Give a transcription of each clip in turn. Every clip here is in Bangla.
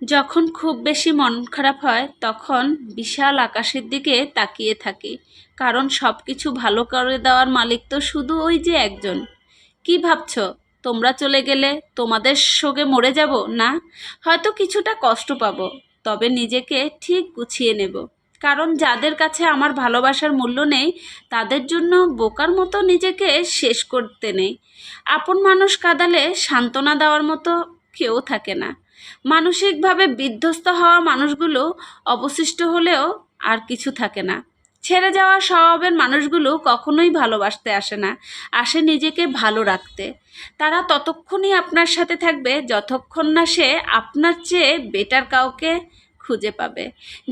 যখন খুব বেশি মন খারাপ হয় তখন বিশাল আকাশের দিকে তাকিয়ে থাকি, কারণ সব কিছু ভালো করে দেওয়ার মালিক তো শুধু ওই যে একজন। কি ভাবছো? তোমরা চলে গেলে তোমাদের শোকে মরে যাব না? হয়তো কিছুটা কষ্ট পাবো, তবে নিজেকে ঠিক গুছিয়ে নেব। কারণ যাদের কাছে আমার ভালোবাসার মূল্য নেই, তাদের জন্য বোকার মতো নিজেকে শেষ করতে নেই। আপন মানুষ কাঁদালে সান্ত্বনা দেওয়ার মতো কেউ থাকে না। মানসিকভাবে বিধ্বস্ত হওয়া মানুষগুলো অবশিষ্ট হলেও আর কিছু থাকে না। ছেড়ে যাওয়া স্বভাবের মানুষগুলো কখনোই ভালোবাসতে আসে না, আসে নিজেকে ভালো রাখতে। তারা ততক্ষণই আপনার সাথে থাকবে যতক্ষণ না সে আপনার চেয়ে বেটার কাউকে খুঁজে পাবে।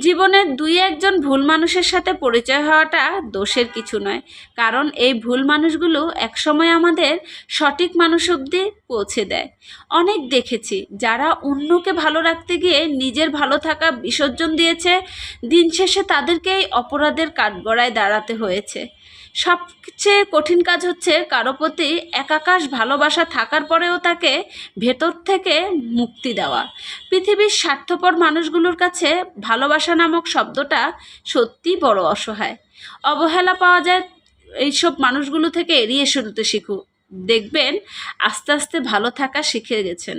জীবনের দুই একজন ভুল মানুষের সাথে পরিচয় হওয়াটা দোষের কিছু নয়, কারণ এই ভুল মানুষগুলো একসময় আমাদের সঠিক মানুষ অবধি পৌঁছে দেয়। অনেক দেখেছি যারা অন্যকে ভালো রাখতে গিয়ে নিজের ভালো থাকা বিসর্জন দিয়েছে, দিন শেষে তাদেরকেই অপরাধের কাঠগড়ায় দাঁড়াতে হয়েছে। সবচেয়ে কঠিন কাজ হচ্ছে কারো প্রতি একাকাশ ভালোবাসা থাকার পরেও তাকে ভেতর থেকে মুক্তি দেওয়া। পৃথিবীর স্বার্থপর মানুষগুলোর কাছে ভালোবাসা নামক শব্দটা সত্যিই বড় অসহায়। অবহেলা পাওয়া যায়, এইসব মানুষগুলো থেকে এড়িয়ে চলতে শিখুন। দেখবেন আস্তে আস্তে ভালো থাকা শিখে গেছেন।